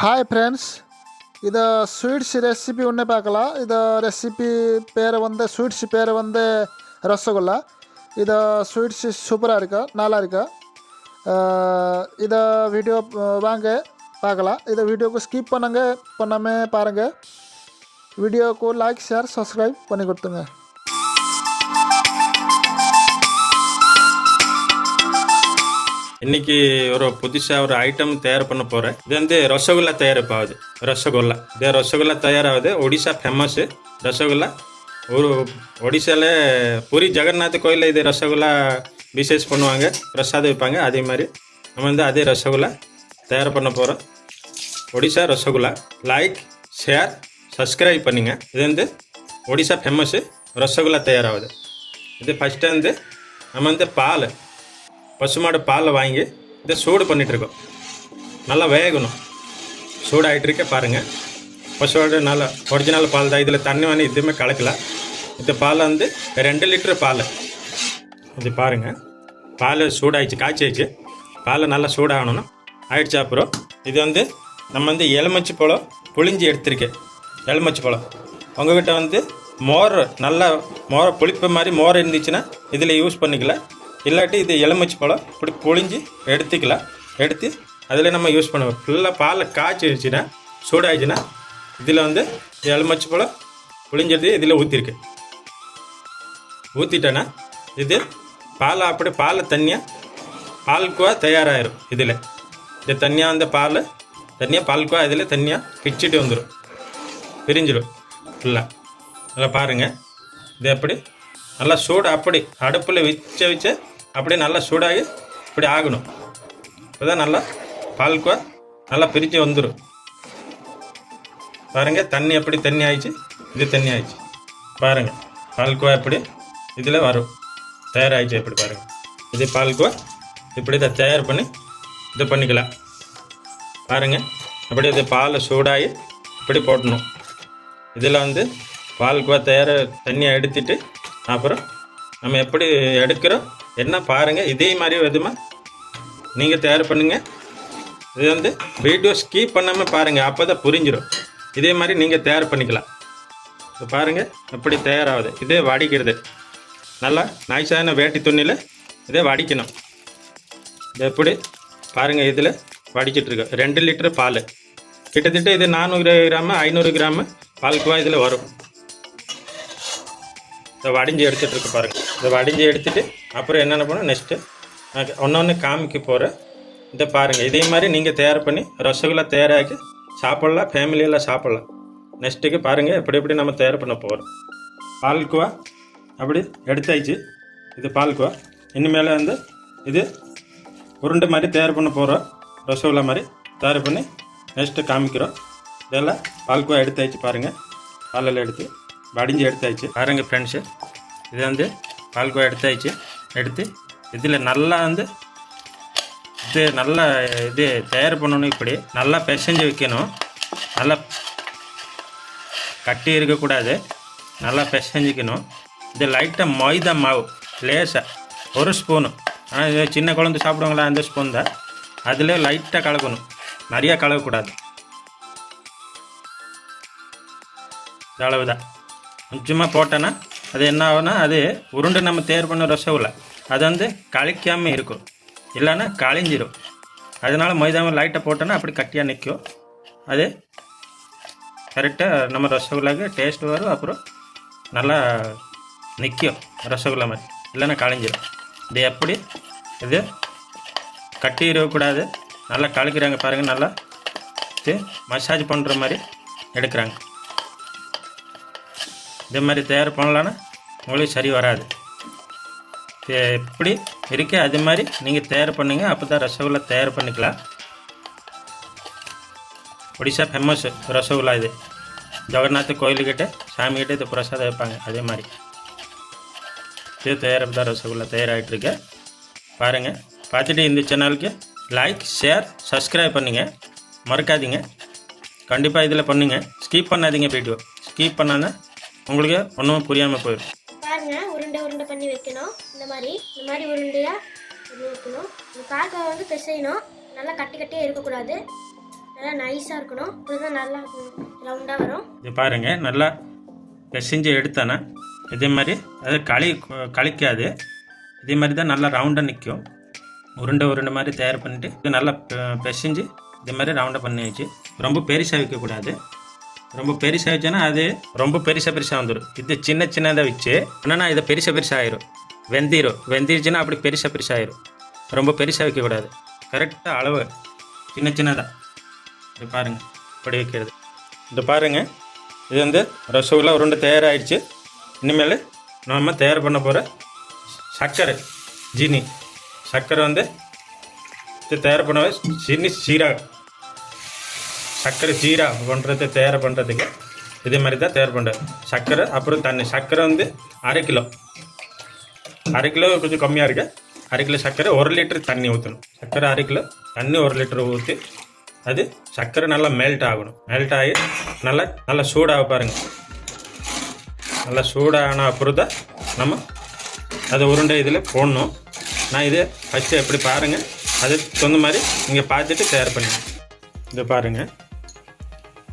Hi friends, ಇದು sweets recipe ஒன்று பார்க்கலாம். இது ரெசிபி பேர் ஸ்வீட்ஸ் பேர் ரசகுல்லா. இது ஸ்வீட்ஸ் சூப்பராக இருக்கா, நல்லா இருக்கா. இதை வீடியோ வாங்க பார்க்கலாம். இதை வீடியோக்கு ஸ்கிப் பண்ணாமல் பாருங்கள். வீடியோக்கு லைக் ஷேர் சப்ஸ்கிரைப் பண்ணி கொடுத்துங்க. இன்னைக்கு ஒரு புதுசாக ஒரு ஐட்டம் தயார் பண்ண போகிறேன். இது ரசகுல்லா தயாரிப்பாகுது. ரசகுல்லா தயாராகுது. ஒடிசா ஃபேமஸ் ரசகுல்லா. ஒரு ஒடிசாவில் பூரி ஜெகநாத் கோயிலில் இது ரசகுல்லா விசேஷ் பண்ணுவாங்க, பிரசாதம் வைப்பாங்க. அதே மாதிரி நம்ம அதே ரசகுல்லா தயார் பண்ண போகிறோம். Odisha rasgulla. Like share subscribe பண்ணுங்க. இது ஒடிசா ஃபேமஸ் ரசகுல்லா தயாராகுது. இது ஃபஸ்ட்டு நம்ம பால், பசுமாடு பாலை வாங்கி இதை சூடு பண்ணிகிட்ருக்கோம். நல்லா வேகணும். சூடாகிட்டு இருக்க பாருங்கள். பசுமாடு நல்லா ஒரிஜினல் பால் தான். இதில் தண்ணி வாங்கி எதுவுமே கலக்கலாம். இந்த பால் 2 லிட்டரு பால். இது பாருங்கள், பால் சூடாகிடுச்சு, காய்ச்சிச்சு. பால் நல்லா சூடாகணும். ஆயிடுச்சு. அப்புறம் இது நம்ம எலுமிச்சை பழம் புளிஞ்சி எடுத்திருக்கேன். எலுமிச்சை பழம் உங்கள்கிட்ட மோர், நல்லா மோர் புளிப்பு மாதிரி மோர் இருந்துச்சுன்னா இதில் யூஸ் பண்ணிக்கலாம். இல்லாட்டி இது எலுமிச்சை பழம் இப்படி புளிஞ்சு எடுத்துக்கலாம். எடுத்து அதில் நம்ம யூஸ் பண்ணுவோம். ஃபுல்லாக பாலை காய்ச்சிடுச்சுன்னா, சூடாகிடுச்சுன்னா இதில் எலுமிச்சை பழம் புளிஞ்சது இதில் ஊற்றிருக்கு. ஊற்றிட்டேன்னா இது பாலை அப்படி பாலை தனியாக பால்குவா தயாராகிடும். இதில் இது தனியாக பால் தனியாக பால்குவா இதில் தனியாக பிச்சுட்டு வந்துடும், பிரிஞ்சிடும் ஃபுல்லாக. அதில் பாருங்கள், இது எப்படி நல்லா சூடு அப்படி அடுப்பில் வச்ச அப்படியே நல்லா சூடாகி இப்படி ஆகணும். இப்போ தான் நல்லா பால்குவா நல்லா பிரித்து வந்துடும். பாருங்கள், தண்ணி எப்படி தண்ணி ஆயிடுச்சு, இது தண்ணி ஆயிடுச்சு. பாருங்கள், பால்குவா எப்படி இதில் வரும், தயாராகிடுச்சு. எப்படி பாருங்கள், இது பால்குவா இப்படி தான் தயார் பண்ணி இது பண்ணிக்கலாம். பாருங்கள், அப்படி இது பால் சூடாகி இப்படி போட்டணும். இதில் பால்குவா தண்ணியை எடுத்துட்டு அப்புறம் நம்ம எப்படி எடுக்கிறோம் என்ன பாருங்கள். இதே மாதிரி விதமாக நீங்கள் தயார் பண்ணுங்கள். இது வீடியோ ஸ்கிப் பண்ணாமல் பாருங்கள், அப்போ தான் புரிஞ்சிடும். இதே மாதிரி நீங்கள் தயார் பண்ணிக்கலாம். இது பாருங்கள் எப்படி தயாராகுது. இதே வடிக்கிறது நல்லா நைஸான வேட்டி துணியில் இதே வடிக்கணும். இது எப்படி பாருங்கள், இதில் வடிச்சிட்ருக்கோம். 2 லிட்டரு பால், கிட்டத்தட்ட இது 400 கிராமு 500 கிராமு பால்குவா இதில் வரும். இதை வடிஞ்சு எடுத்துகிட்ருக்கு பாருங்கள். இதை வடிஞ்சு எடுத்துகிட்டு அப்புறம் என்னென்ன பண்ணணும் நெக்ஸ்ட்டு ஒன்று காமிக்க போகிறேன். இதை பாருங்கள், இதே மாதிரி நீங்கள் தயார் பண்ணி ரசகுல்லா தயாராக்கி சாப்பிட்லாம், ஃபேமிலியெல்லாம் சாப்பிட்லாம். நெக்ஸ்ட்டுக்கு பாருங்கள் எப்படி நம்ம தயார் பண்ண போகிறோம். பால்குவா அப்படி எடுத்தாச்சு. இது பால்குவா. இனிமேல் இது உருண்டை மாதிரி தயார் பண்ண போகிறோம். ரசகுல்லா மாதிரி தயார் பண்ணி நெக்ஸ்ட்டு காமிக்கிறோம். இதெல்லாம் பால்குவா எடுத்தாச்சு. பாருங்கள், பாலெல்லாம் எடுத்து வடிஞ்சு எடுத்தாச்சு. பாருங்க ஃப்ரெண்ட்ஸு, இது பால்குவா எடுத்தாச்சு. எடுத்து இதில் நல்லா இது நல்லா இது தயார் பண்ணணும். இப்படி நல்லா பிசைஞ்சு வைக்கணும். நல்லா கட்டி இருக்கக்கூடாது, நல்லா பிசைஞ்சிக்கணும். இது லைட்டாக மைதா மாவு லேசாக 1 ஸ்பூனு. ஆனால் இது சின்ன குழந்தை சாப்பிடுவாங்களா, அந்த ஸ்பூன் தான். அதில் லைட்டாக கலக்கணும், நிறையா கலக்கக்கூடாது. இந்த அளவு தான். கொஞ்சமாக போட்டோன்னா அது என்ன ஆகுனா, அது உருண்டை நம்ம தயார் பண்ண ரசகுல்லா அது கழிக்காமல் இருக்கும், இல்லைன்னா கழிஞ்சிடும். அதனால் மைதாவை லைட்டாக போட்டோன்னா அப்படி கட்டியாக நிற்கும். அது கரெக்டாக நம்ம ரசகுல்லாவுக்கு டேஸ்ட் வரும். அப்புறம் நல்லா நிற்கும் ரசகுல்லா மாதிரி, இல்லைன்னா கழிஞ்சிடும். இது எப்படி இது கட்டி இருக்கக்கூடாது, நல்லா கலக்கிறாங்க பாருங்கள். நல்லா இது மசாஜ் பண்ணுற மாதிரி எடுக்கிறாங்க. இதே மாதிரி தயார் பண்ணலான்னா உங்களுக்கு சரி வராது. எப்படி இருக்கே அது மாதிரி நீங்கள் தயார் பண்ணுங்க. அப்போ தான் ரசகுல்லா தயார் பண்ணிக்கலாம். ஒடிசா ஃபேமஸ் ரசகுல்லா. இது ஜெகநாத் கோயிலுக்கிட்ட சாமிக்கிட்ட இது பிரசாதம் வைப்பாங்க. அதே மாதிரி இது தயாரிப்பு தான் ரசகுல்லா தயாராகிட்டுருக்கு. பாருங்கள், பார்த்துட்டு இந்த சேனலுக்கு லைக் ஷேர் சப்ஸ்கிரைப் பண்ணுங்க, மறக்காதீங்க. கண்டிப்பாக இதில் பண்ணுங்க, ஸ்கிப் பண்ணாதீங்க. வீடியோ ஸ்கிப் பண்ணால் உங்களுக்கு ஒன்றும் புரியாமல் போயிடும். பாருங்க, உருண்டை பண்ணி வைக்கணும். இந்த மாதிரி உருண்டையாக வைக்கணும். இந்த காக்காவை பிசையணும். நல்லா கட்டியே இருக்கக்கூடாது. நல்லா நைஸாக இருக்கணும். இப்படிதான் நல்லா ரவுண்டாக வரும். இது பாருங்கள், நல்லா பிசைஞ்சு எடுத்தானே இதே மாதிரி அது கழிக்காது. இதே மாதிரி தான் நல்லா ரவுண்டாக நிற்கும். உருண்டை மாதிரி தயார் பண்ணிட்டு இது நல்லா பிசைஞ்சு இதே மாதிரி ரவுண்டாக பண்ணியாச்சு. ரொம்ப பெருசாக வைக்கக்கூடாது. ரொம்ப பெருசாக வச்சோன்னா அது ரொம்ப பெருசாக வந்துடும். இது சின்னதாக வச்சு ஆனால் இதை பெருசாக ஆயிரும், வெந்திருச்சுன்னா அப்படி பெருசாக ஆயிரும். ரொம்ப பெருசாக வைக்கக்கூடாது. கரெக்டாக அளவு சின்னதாக இது பாருங்கள் இப்படி வைக்கிறது. இது பாருங்கள், இது வந்து ரசகுல்லா உருண்டை தயாராகிடுச்சு. இனிமேல் நம்ம தயார் பண்ண போகிற சர்க்கரை வந்து இது தயார் பண்ண சர்க்கரை ஜீரா பண்ணுறது தயார் பண்ணுறதுக்கு இதே மாதிரி தான் தயார் பண்ணுறது. சர்க்கரை அப்புறம் தண்ணி. சர்க்கரை வந்து அரை கிலோ கொஞ்சம் கம்மியாக இருக்குது. அரை கிலோ சர்க்கரை 1 லிட்டர் தண்ணி ஊற்றணும். சர்க்கரை அரை கிலோ தண்ணி 1 லிட்டர் ஊற்றி அது சர்க்கரை நல்லா மெல்ட் ஆகணும். மெல்ட் ஆகி நல்லா சூடாக பாருங்கள். நல்லா சூடான அப்புறம் தான் நம்ம அதை உருண்டை இதில் போடணும். நான் இதை ஃபஸ்ட்டு எப்படி பாருங்கள், அது சொந்த மாதிரி நீங்கள் பார்த்துட்டு தயார் பண்ணுங்க. இதை பாருங்கள்,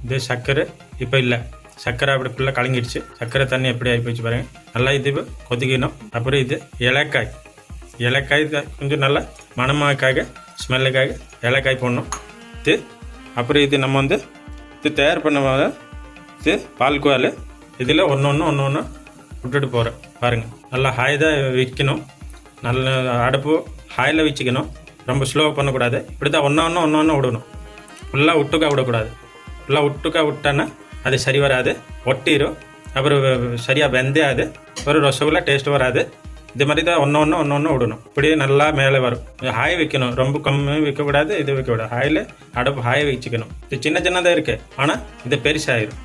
இது சர்க்கரை இப்போ இல்லை. சர்க்கரை அப்படி ஃபுல்லாக கலங்கிடுச்சு. சர்க்கரை தண்ணி எப்படி ஆகி போச்சு பாருங்கள். நல்லா இது கொதிக்கணும். அப்புறம் இது ஏலக்காய் கொஞ்சம் நல்லா மணமாக்காக ஸ்மெல்லுக்காக ஏலக்காய் போடணும். இது அப்புறம் இது நம்ம வந்து இது தயார் பண்ண இது பால்கோவால் இதில் ஒன்று விட்டுட்டு போகிறேன் பாருங்கள். நல்லா ஹாய் தான் வைக்கணும். நல்ல அடுப்பு ஹாயில் வச்சுக்கணும். ரொம்ப ஸ்லோவாக பண்ணக்கூடாது. இப்படி தான் ஒன்று விடணும். ஃபுல்லாக விட்டுக்கா விட்டான்னா அது சரி வராது, ஒட்டிடும். அப்புறம் சரியாக வெந்தாது, ஒரு ரசகுல்லா டேஸ்ட் வராது. இது மாதிரி தான் ஒன்று விடணும். இப்படியே நல்லா மேலே வரும். ஹாய் வைக்கணும். ரொம்ப கம்மி வைக்கக்கூடாது, இது வைக்கக்கூடாது. ஹாயில் அடுப்பு ஹாய் வச்சுக்கணும். இது சின்னதாக இருக்குது, ஆனால் இது பெருசாகிடும்.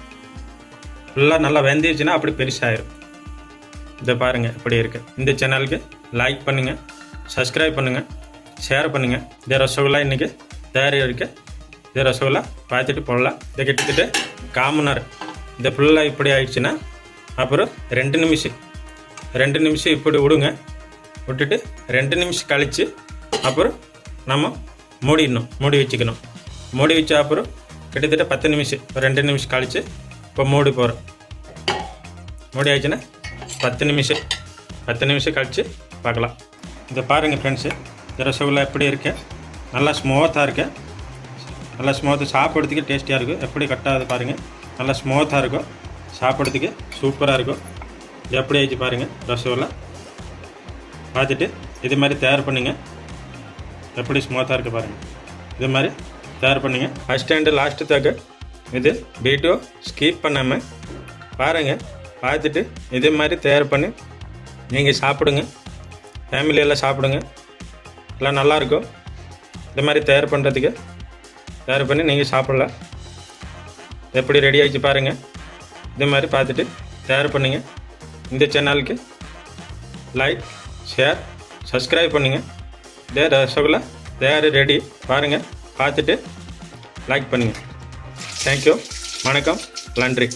ஃபுல்லாக நல்லா வெந்துருச்சுன்னா அப்படி பெருசாகிடும். இதை பாருங்கள் இப்படி இருக்குது. இந்த சேனலுக்கு லைக் பண்ணுங்கள், சப்ஸ்கிரைப் பண்ணுங்கள், ஷேர் பண்ணுங்கள். இந்த ரசகுல்லா இன்றைக்கி தயாரி இருக்குது. இந்த ரசகுல்லா பார்த்துட்டு போடலாம். இதை கிட்டத்தட்ட 1/4 மணி நேரம் இந்த ஃபுல்லாக இப்படி ஆயிடுச்சுன்னா அப்புறம் 2 நிமிஷம் இப்படி விடுங்க. விட்டுட்டு 2 நிமிஷம் கழித்து அப்புறம் நம்ம மூடி வச்சுக்கணும். மூடி வச்ச அப்புறம் கிட்டத்தட்ட 10 நிமிஷம் 2 நிமிஷம் கழித்து இப்போ மூடி போகிறோம். மூடி ஆயிடுச்சுன்னா 10 நிமிஷம் கழித்து பார்க்கலாம். இதை பாருங்கள் ஃப்ரெண்ட்ஸு, இந்த ரசகுல்லா எப்படி இருக்கு. நல்லா ஸ்மூத்தாக இருக்கு. நல்லா ஸ்மூத்தாக சாப்பிட்றதுக்கு டேஸ்டியாக இருக்கும். எப்படி கட்டாது பாருங்கள். நல்லா ஸ்மூத்தாக இருக்கும். சாப்பிட்றதுக்கு சூப்பராக இருக்கும். எப்படி ஆயிடுச்சு பாருங்கள் ரசகுல்லா. பார்த்துட்டு இது மாதிரி தயார் பண்ணுங்க. எப்படி ஸ்மூத்தாக இருக்குது பாருங்கள். இது மாதிரி தயார் பண்ணுங்க. ஃபஸ்ட் அண்டு லாஸ்ட்டு தக்க இது வீடியோ ஸ்கிப் பண்ணாமல் பாருங்கள். பார்த்துட்டு இதே மாதிரி தயார் பண்ணி நீங்கள் சாப்பிடுங்க. ஃபேமிலியெல்லாம் சாப்பிடுங்க. எல்லாம் நல்லாயிருக்கும். இந்த மாதிரி தயார் பண்ணி நீங்கள் சாப்பிடலாம். எப்படி ரெடி ஆகிடுச்சு பாருங்கள். இதே மாதிரி பார்த்துட்டு தயார் பண்ணுங்கள். இந்த சேனலுக்கு லைக், ஷேர், சப்ஸ்கிரைப் பண்ணுங்கள். இதே ரசகுல்லா தயார் ரெடி பாருங்கள். பார்த்துட்டு லைக் பண்ணுங்கள். தேங்க்யூ. வணக்கம். நன்றி.